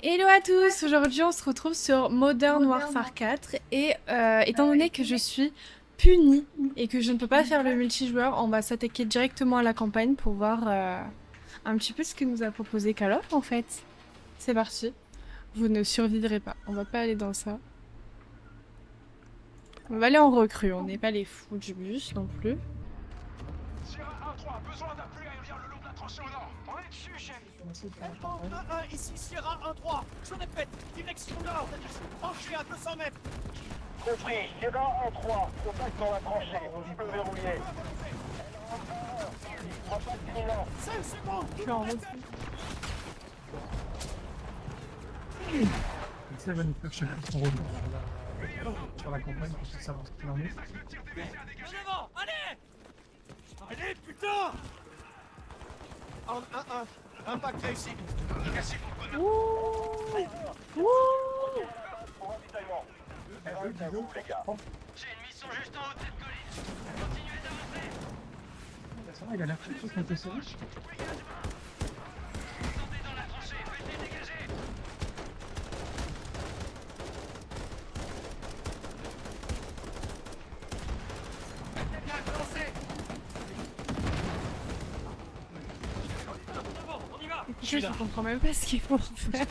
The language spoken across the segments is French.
Hello à tous, aujourd'hui on se retrouve sur Modern Warfare 4 et étant donné que je suis punie et que je ne peux pas faire le multijoueur, on va s'attaquer directement à la campagne pour voir un petit peu ce que nous a proposé Call of en fait. C'est parti, vous ne survivrez pas, on va pas aller dans ça. On va aller en recrue, on n'est pas les fous du bus non plus. Sierra 1-3, besoin d'appui aérien le long de la tranchée au nord. On est dessus, chef. Alpha 1-1, ici Sierra 1-3. Je répète, direction nord. Tranchée à 200 mètres. Compris, Sierra 1-3, contact dans la tranchée, on peut verrouiller. 5 secondes. Je suis en recrue. Ça va nous faire chacun son rôle sur la campagne pour savoir ce qu'il en est. En avant, allez. Allez, putain. En 1-1, impact réussi. Ouh Ouh Pour ravitaillement. J'ai une mission juste en haut de cette colline. Continuez d'avancer. Ça va, il a l'air très chaud contre ça. Descendez dans la tranchée, veuillez dégager. Bien lancé. On y va. Je comprends même pas ce qu'il faut faire.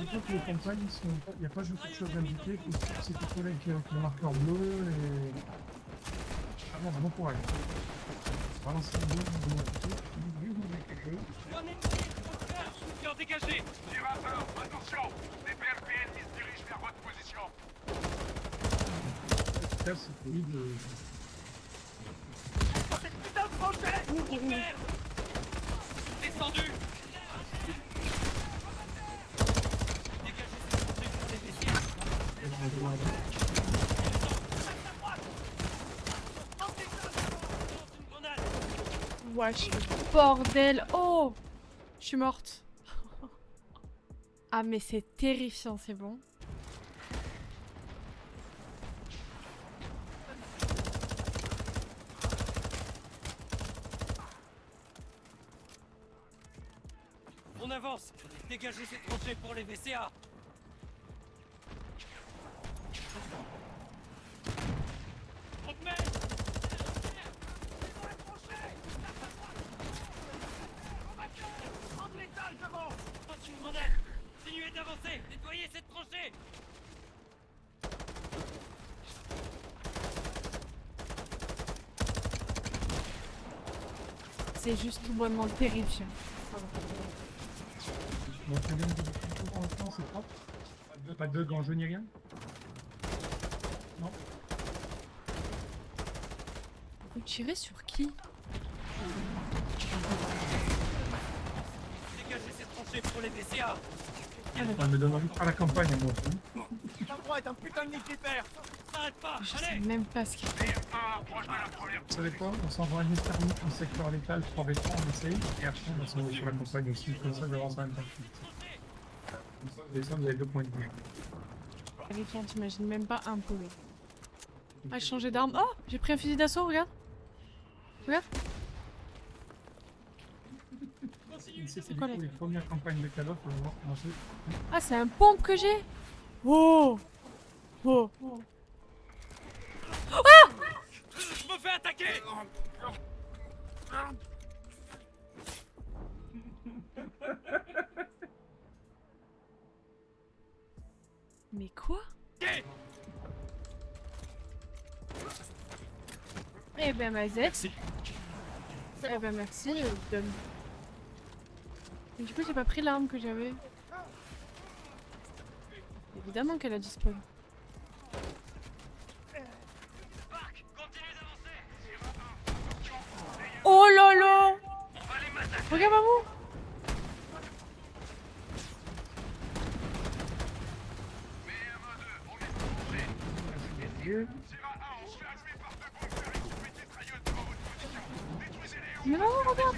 Je crois que les campagnes, il n'y a pas beaucoup de choses indiquées, c'est plutôt avec le marqueur bleu et... Ah bon, bon courage. Balance le bleu, Un ennemi, soutien dégagé. Sierra 1, attention. Les PLP ennemis se dirigent vers votre position. ça c'est celui de... Cette putain de tranchée. Merde. Descendu. Wesh, bordel. Oh, je suis morte. Ah mais c'est terrifiant, c'est bon. On avance. Dégagez cette tranchée pour les VCA. Continuez d'avancer. Nettoyez cette tranchée. C'est juste tout bonnement terrifiant. Donc combien de vidéos pour l'instant, c'est propre? Pas de gants jaunes ni rien? Non? Vous tirez sur qui? Dégagez cette tranchée pour les VCA. Ça me donne envie de faire la campagne, moi aussi. L'endroit est un putain de Nickelback. S'arrête pas. Je sais Allez. même pas ce qu'il fait. Vous savez quoi? On s'envoie un thermique en secteur létal, 3v3, on essaye, et après on va s'envoyer sur la campagne aussi, comme ça je vais avoir ça en même temps. Et ça, vous avez 2 points de vue. Terrifiant, t'imagines même pas un peu. Ah, j'ai changé d'arme. Oh, j'ai pris un fusil d'assaut, regarde. Regarde. C'est quoi, du coup les- les premières campagnes de Call of, on va voir comment c'est. Ah, c'est un pompe que j'ai. Oh. Oh. Je me fais attaquer. Mais quoi? Eh ben, Mazette. Merci. Eh ben, merci. Donne. Mais du coup, j'ai pas pris l'arme que j'avais. Évidemment qu'elle a disparu. Oh là là! Regarde maman! Mais non, regarde!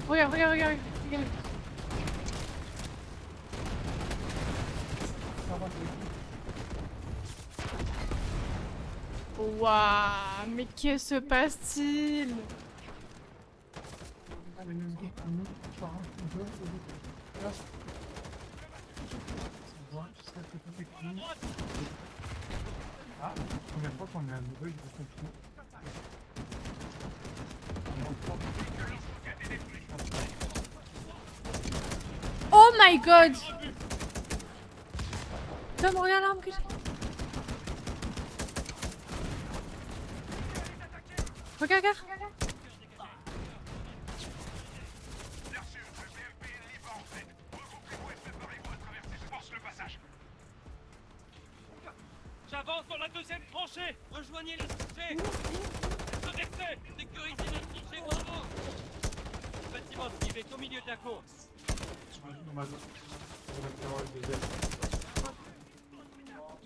Regarde, regarde, regarde, regarde. Waouh, mais que se passe-t-il? Allez, nous, par un, deux, là. Ça voit, jusqu'à ce que tout est clean. Ah, première fois qu'on a un bug de conflit. Oh my god! Tom, regarde l'arme que j'ai. Regarde, regarde. Bien sûr, le BMP est libre en fait. Regroupez-vous et préparez-vous à traverser, je force le passage. J'avance dans la deuxième tranchée. Rejoignez les tranchées. Traversez. Sécurisez la tranchée, bravo. Le bâtiment Steve est au milieu de la course. Dommage. On va faire le deuxième.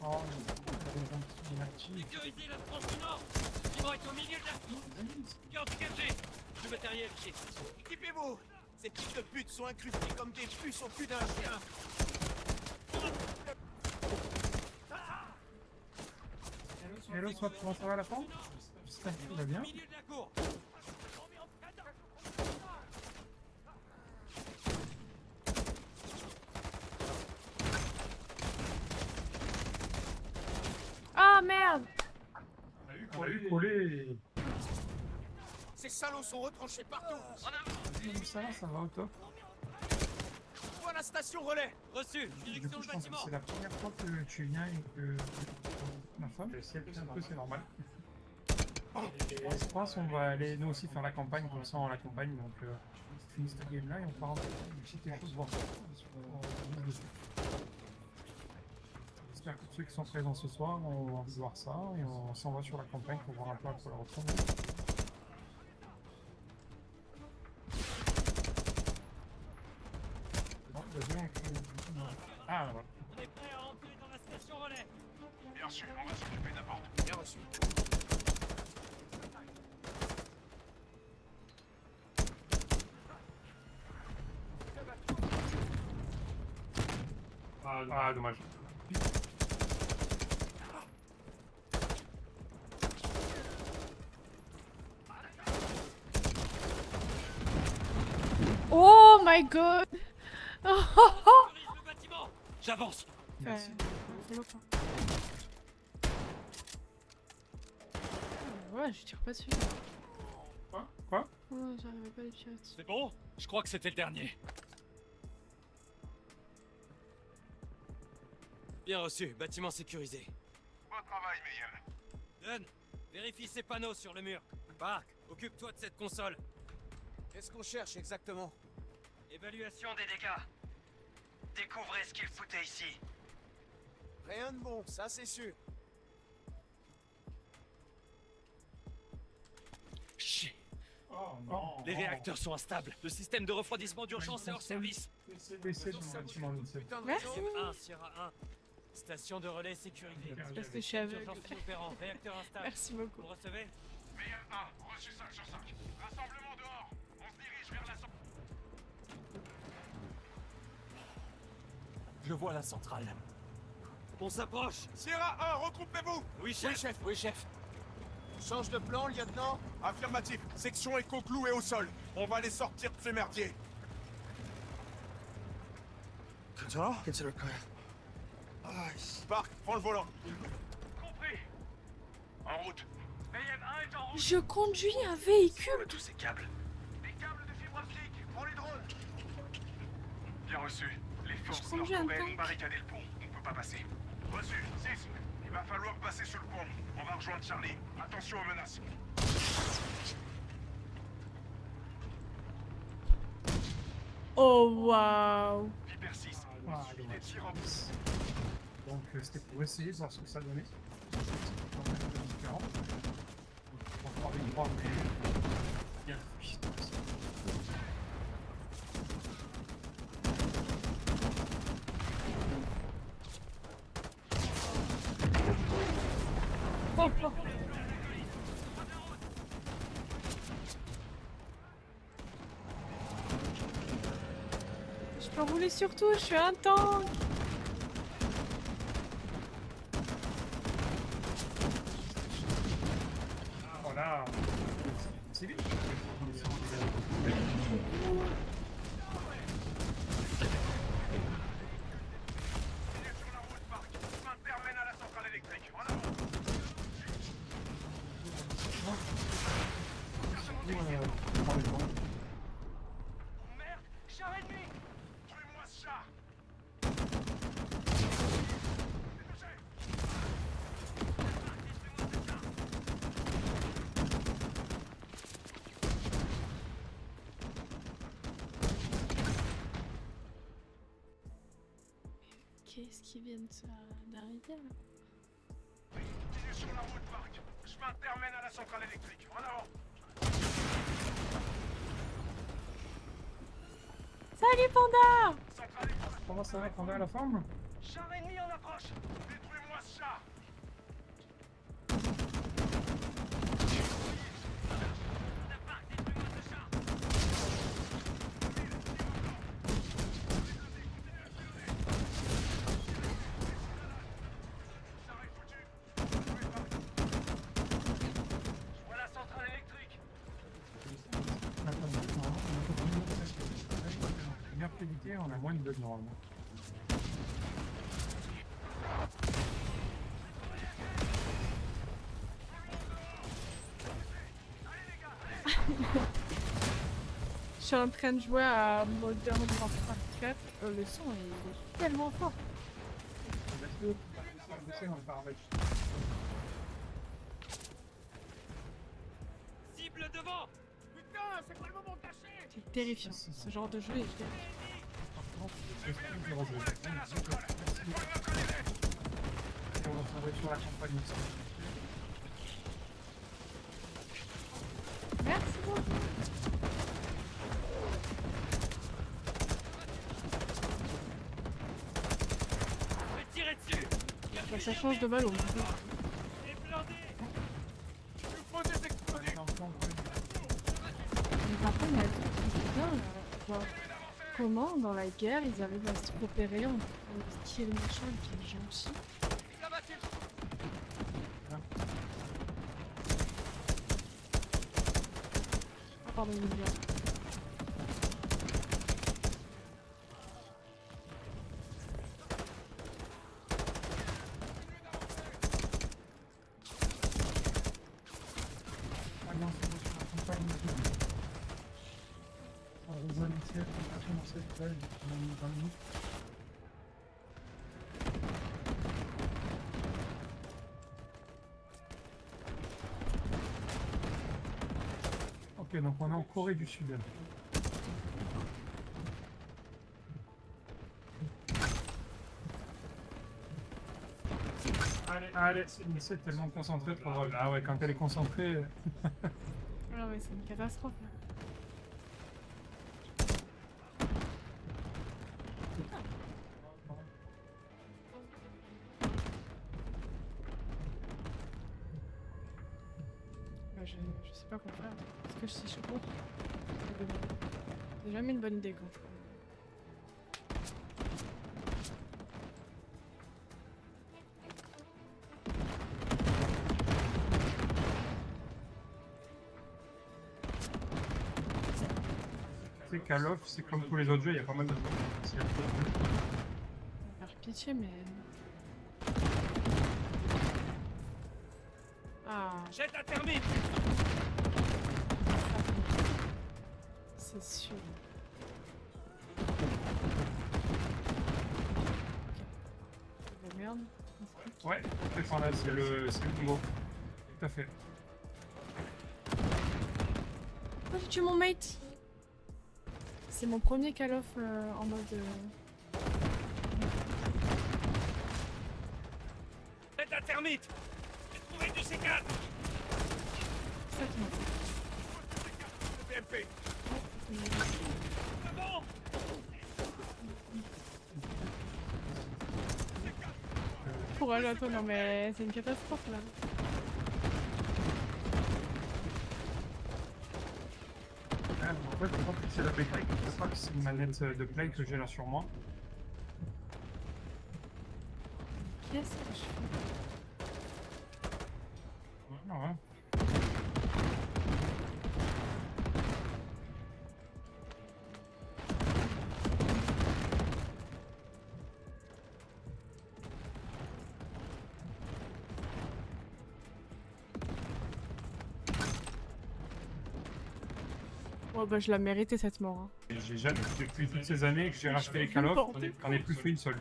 Oh, il est actif. Sécurisez la tranchée nord. Le bâtiment est au milieu de la course. Garde dégagé. Le matériel qui est... Équipez-vous! Ces fils de pute sont incrustés comme des puces au cul d'un chien! Hello, soit comment ça va à la fin? J'espère que tout va bien. Au milieu de la course. Ah merde! On a eu collé. Ces salauds sont retranchés partout! Ça va au top. Où à la station relais? Reçu. Du Direction coup, le je pense que bâtiment. c'est la première fois que tu viens et que ma femme, si elle fait un peu, c'est normal. Et je pense qu'on va aller nous aussi faire la campagne, comme ça on l'accompagne, donc on finit cette game là et on part en petite chose voir ça. J'espère que ceux qui sont présents ce soir ont envie de voir ça et on s'en va sur la campagne pour voir un peu à quoi la ressemble. Bon, vas-y, on fait... Ah, voilà. On est prêt à entrer dans la station relais. Bien sûr, on va s'occuper d'abord. Bien reçu. Ah, dommage. Oh my god! Oh, oh, oh. Sécurise le bâtiment. J'avance. Merci. Ouais, je tire pas dessus. Quoi? Oh, j'arrivais pas à les tirer dessus. C'est bon? Je crois que c'était le dernier. Bien reçu. Bâtiment sécurisé. Bon travail, Mayhem. Dunn, vérifie ces panneaux sur le mur. Park, occupe-toi de cette console. Qu'est-ce qu'on cherche exactement? Évaluation des dégâts. Découvrez ce qu'il foutait ici. Rien de bon, ça c'est sûr. Chut. Oh non. Les réacteurs sont instables. Le système de refroidissement d'urgence est hors service. Baissez du bâtiment, Vincent. Putain de Merci. réseau. M1, Sierra 1. Station de relais sécurisée. Parce que je suis aveugle. Urgence opérant. Réacteur instable. Merci beaucoup. Vous recevez? Mayhem 1, reçu 5 sur 5. Rassemblement dehors. On se dirige vers la sortie. Je vois la centrale. On s'approche. Sierra 1, regroupez-vous. Oui, chef. Oui, chef. Change de plan, lieutenant. Affirmatif. Section éco-clouée au sol. On va les sortir de ce merdier. Consider clear. Park, prends le volant. Compris. En route. Mayhem 1 est en route. Je conduis un véhicule! Tous ces câbles. Des câbles de fibre optique. Prends les drones. Bien reçu. Les forces conduis un nord-coréennes ont tank. barricadé le pont. On peut pas passer. Reçu. 6. Il va falloir passer sur le pont. On va rejoindre Charlie. Attention aux menaces. Oh waouh! Viper 6. Ah, Suivi des dommage. tirs en Donc c'était pour essayer de voir ce que ça donnait. C'est quand même un peu différent. On va avec 3 mais... Bien. Oh, oh. Je peux rouler sur tout, je suis un tank! Voilà. C'est lui. Qu'est-ce qui vient d'arriver là? Il est sur la route, Marc. Chemin termine à la centrale électrique. En avant. Salut Panda! Centrale électrique. Comment ça va, qu'on est à la forme? Char ennemi en approche. Détruis-moi ce char. Voilà la centrale électrique. Meilleure qualité, on a moins de bugs normalement. Je suis en train de jouer à Modern Warfare 4. Le son est tellement fort. Baisser dans le paramètre. Cible devant. Putain, c'est pas le moment de tâcher. C'est terrifiant. Ce genre de jeu est terrifiant. On va s'arrêter sur la campagne aussi. Merci beaucoup. Je vais tirer dessus. Bah, ça change de ballon. Il est blindé. Mais par contre, il y a un truc qui est bien là. Genre, comment dans la guerre ils arrivent à se coopérer entre qui est le méchant et qui est le gentil? Ça va, tire. Ah pardon, il est bien. Ah non, c'est bon, sur la campagne. On va rejoindre les tiers, on va commencer à faire dans 20 minutes. Ok, donc on est en Corée du Sud. Allez, c'est tellement concentré pour... Ah ouais, quand elle est concentrée... Ah ouais, c'est une catastrophe là. Bah, je sais pas quoi faire. Est-ce que si je cours, c'est jamais une bonne idée quand je cours. Tu sais, Call of, c'est comme tous les autres jeux, il y a pas mal de gens. Ça va faire pitié, mais. Ah, Jette la thermite. c'est sûr. Ok. De merde. Ouais, c'est par là, c'est le niveau. Tout à fait. Oh, j'ai tué mon mate! C'est mon premier Call of en mode. Jette la thermite. J'ai trouvé du C4. Ça qui m'a fait. BMP. Devant. Courage à toi, non mais c'est une catastrophe là. Ah, en fait, je crois que c'est la Play. Je crois que c'est une manette de Play que j'ai là sur moi. Qu'est-ce que je fais? Ouais. Ouais, bah je la méritais cette mort. Hein. J'ai jamais, depuis toutes ces années que j'ai racheté les Call of, j'en ai plus fait une seule.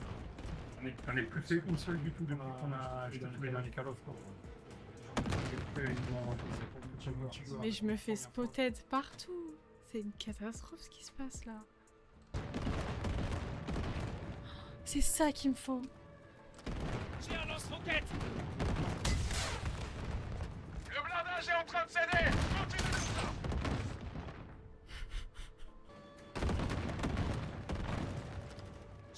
J'en ai plus fait une seule du tout depuis qu'on a acheté tous les derniers Call of. Quoi. Mais je me fais spotted partout. C'est une catastrophe ce qui se passe là. C'est ça qu'il me faut. J'ai un lance-roquette. Le blindage est en train de céder. Continue comme ça.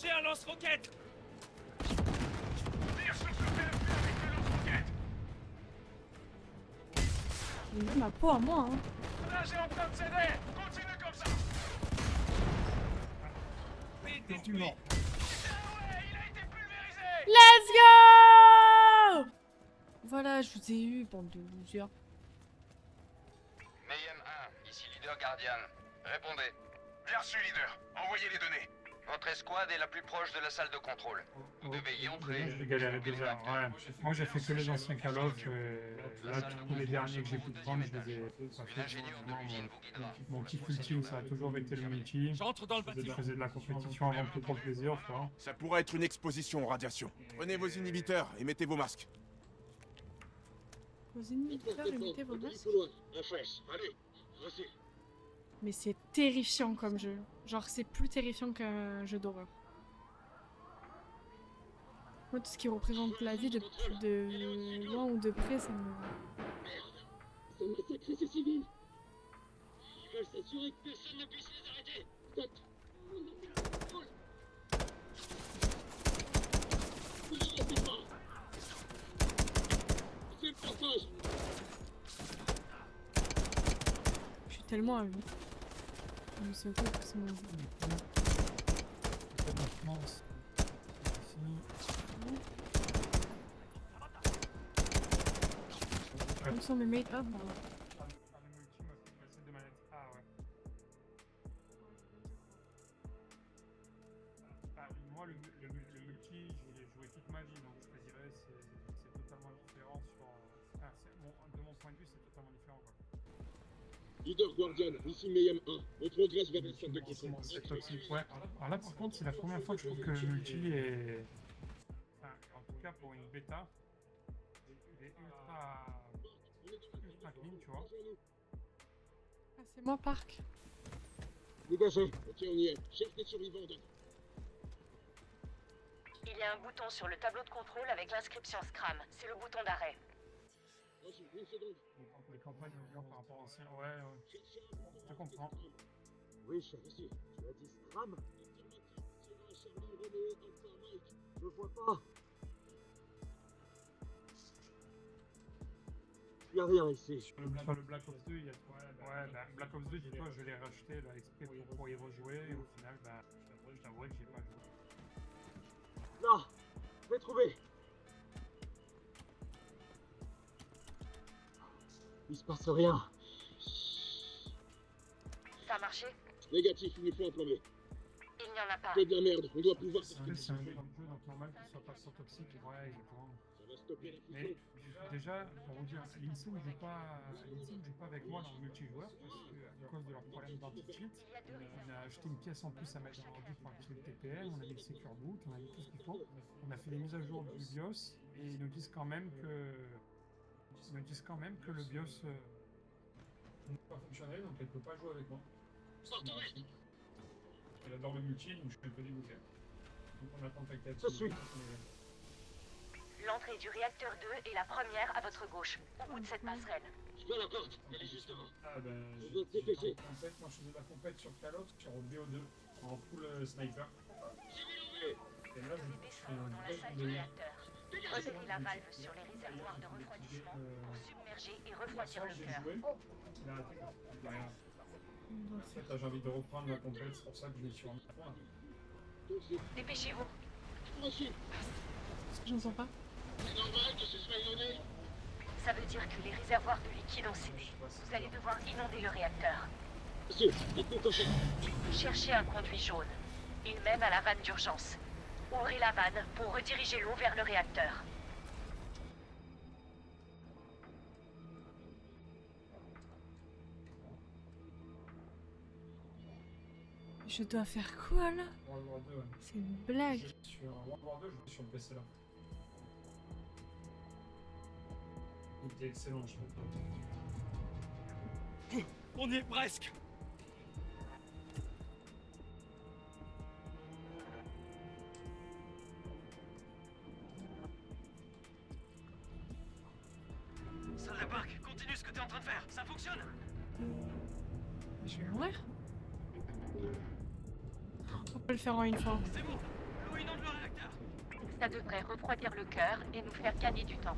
J'ai un lance-roquette. Tire sur ce PFP avec le lance-roquette. Il veut ma peau à moi, hein. Le blindage est en train de céder. Continue comme ça. Effectivement. Ah ouais, il a été pulvérisé. Let's go! Voilà, je vous ai eu, bande de losers. Mayhem 1, ici leader Guardian. Répondez. Bien reçu, leader. Envoyez les données. Votre escouade est la plus proche de la salle de contrôle. Vous devez y entrer. J'ai galéré déjà. Ouais. Moi j'ai fait que les anciens Call of. Là, tous les derniers que j'ai pu prendre, je les ai pas Une fait. ingénieure de l'usine vous guidera. Mon petit ultime, ça a toujours été le multi. J'entre dans le Je bâtiment. faisais de la compétition avant tout pour le plaisir, tu vois. Ça pourrait être une exposition aux radiations. Prenez vos inhibiteurs et mettez vos masques. Vos inhibiteurs et mettez vos masques. Allez, vas-y. Mais c'est terrifiant comme jeu. Genre, c'est plus terrifiant qu'un jeu d'horreur. Moi, tout ce qui représente la vie de loin ou de près, ça me... Ils ont massacré ces civils. Ils veulent s'assurer que personne ne puisse les arrêter. Stop. Ne les laissez pas. C'est le passage. Je suis tellement à vue. Je me souviens pas forcément à vue. Où sont mes mates? Ah, bon. Le multi m'a fait passer de manette A, ouais. Moi, le multi, j'ai joué toute ma vie, donc je te dirais, c'est totalement différent sur... de mon point de vue, c'est totalement différent, quoi. Leader Guardian, ici Mayhem 1. On progresse vers la salle de contrôle. C'est toxique, ouais. Alors là, par contre, c'est la première fois que je trouve que le multi est... Enfin, en tout cas, pour une bêta, il est ultra clean, tu vois. Ah, c'est moi, Park. Dégagez. Ok, on y est. Cherche des survivants. Il y a un bouton sur le tableau de contrôle avec l'inscription Scram. C'est le bouton d'arrêt. Vas-y, une seconde. Les campagnes par rapport à l'ancien, ouais, je comprends. Oui, chef, ici. Tu as dit Scram? Charlie, Romeo, Alpha, Mike. Je vois pas. Il n'y a rien ici. Sur le Black Ops 2, il y a Black Ops 2, dis-toi, je l'ai racheté là, exprès pour y rejouer, et au final, bah, je t'avouerai que j'ai pas joué. Là, je l'ai trouvé. Il se passe rien. Ça a marché? Négatif, il lui faut un plombier. Il n'y en a pas. C'est de la merde, on doit pouvoir C'est un jeu, donc normal qu'il soit pas trop toxique, ouais, exactement. Ça va stopper la Mais déjà, pour vous dire, l'INSEE ne joue pas avec moi dans le multijoueur parce que, à cause de leur problème d'anti-cheat, on a acheté une pièce en plus à mettre dans l'ordi pour activer le TPM, on a mis le Secure Boot, on a mis tout ce qu'il faut, on a fait les mises à jour du BIOS et ils nous disent quand même que le BIOS n'est pas fonctionnel, donc elle ne peut pas jouer avec moi. Elle adore le multi, donc je suis un peu dégoûté. Donc on a contacté Je suis. L'entrée du réacteur 2 est la première à votre gauche, au bout de cette passerelle. Je vois la porte, elle est juste devant. Ah ben, On doit se dépêcher. en fait, moi je faisais de la compète sur Call of, sur BO2, en full sniper. Et là, Descendons dans la salle du réacteur. Resserrez la valve sur les réservoirs de refroidissement pour submerger et refroidir le cœur. Là, rien. En fait, là, j'ai envie de reprendre la compète, c'est pour ça que je me suis remis à point. Dépêchez-vous. Machine, J'entends pas. c'est normal que ce soit inondé. Ça veut dire que les réservoirs de liquide ont cédé. Vous allez devoir inonder le réacteur. Monsieur, dites-nous fait. Cherchez un conduit jaune. Il mène à la vanne d'urgence. Ouvrez la vanne pour rediriger l'eau vers le réacteur. Je dois faire quoi là? World War 2, ouais. C'est une blague. Sur World War 2, je joue sur le PC là. Il était excellent, je trouve. On y est presque. continue ce que t'es en train de faire, ça fonctionne. Je vais mourir. On peut le faire en une fois. C'est bon, l'eau inonde le réacteur. Ça devrait refroidir le cœur et nous faire gagner du temps.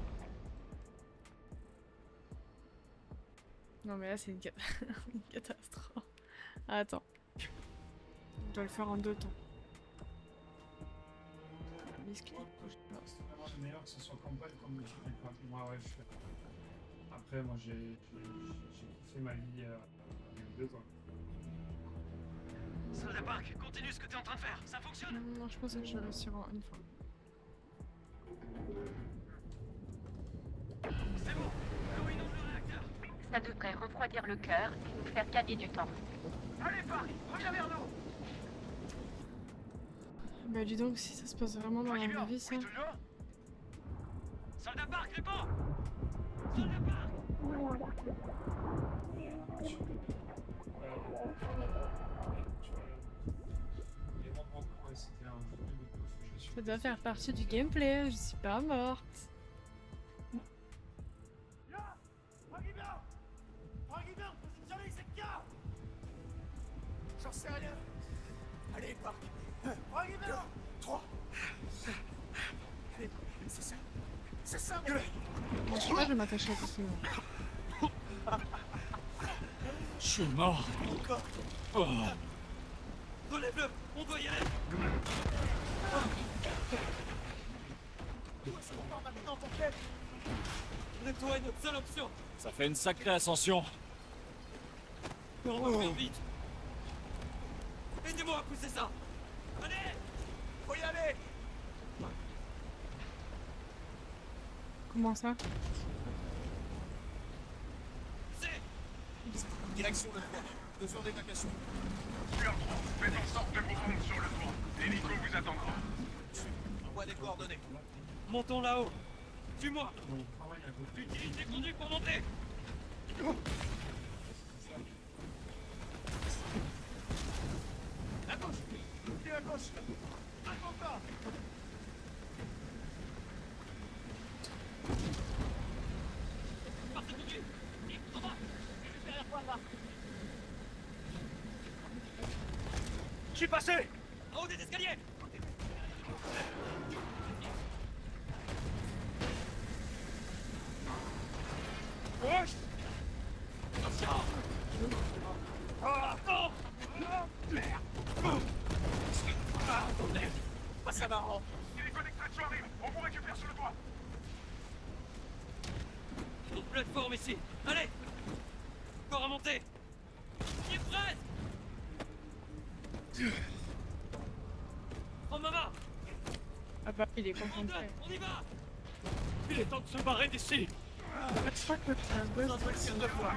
Non mais là c'est une, une catastrophe. Attends. On doit le faire en 2 temps. Biscuit. C'est meilleur que ce soit campagne comme multiplayer. Moi, ouais, après, moi, j'ai kiffé ma vie avec 2 ans. Soldat Park, continue ce que t'es en train de faire, ça fonctionne. Non, je pense que je le suis en une fois. C'est bon, l'eau inonde le réacteur. Ça devrait refroidir le cœur et nous faire gagner du temps. Allez Park, reviens vers nous. Bah dis donc si ça se passe vraiment dans la vraie vie ça. Soldat Park, réponds. Soldat Park. Ça doit faire partie du gameplay, je suis pas morte. Là Arrive-là Arrive-là Positionné, c'est le cas. J'en sais rien. Allez, Park. Arrive-là 3. Allez, c'est ça. C'est ça, mon gars. Bon, je sais pas, je vais m'attacher à tout ce monde. Je suis mort. Encore. Oh. Relève-le, on doit y aller. Où est-ce qu'on part maintenant, ton chef? Lève-toi est notre seule option. Ça fait une sacrée ascension. On va faire vite. Aidez-moi à pousser ça. Allez. Faut y aller. Comment ça? C'est. Direction le 3. 2 heures d'évacuation. Tueur 3, faites en sorte de vous rendre sur le toit. L'hélico vous attendra. Envoie des coordonnées. Montons là-haut. Suis-moi. Utilise les conduits pour monter. À gauche. Et à gauche. À gauche. Partez conduit. En bas. Derrière toi, là. Je suis passé. En haut des escaliers. Gauche. Pas ça marrant. Hélico d'extraction arrive, on vous récupère sur le toit. Une plateforme ici. Allez. Encore à monter. Il est prêt. Prends ma main. Ah bah il est En deux, concentré. on y va. Il est temps de se barrer d'ici. Je crois que c'est un boss. Introduction de fois.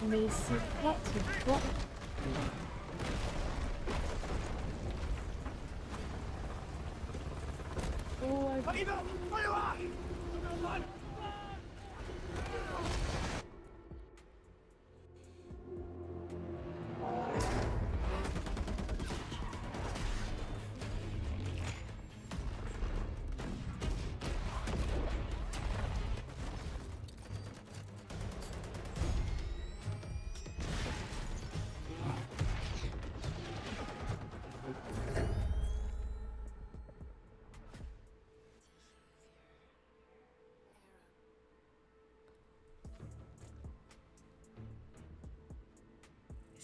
Mais c'est quoi ce bon? Oh, On y va. On y va.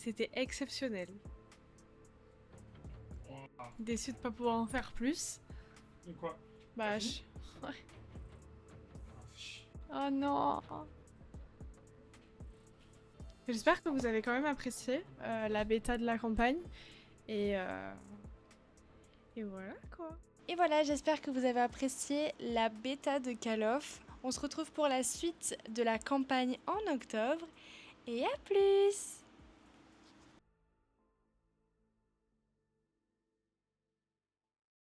c'était exceptionnel. Déçu de pas pouvoir en faire plus. De quoi? Bah, je... Ouais. Oh non. J'espère que vous avez quand même apprécié la bêta de la campagne. Et voilà quoi. Et voilà, j'espère que vous avez apprécié la bêta de Call of. On se retrouve pour la suite de la campagne en octobre. Et à plus!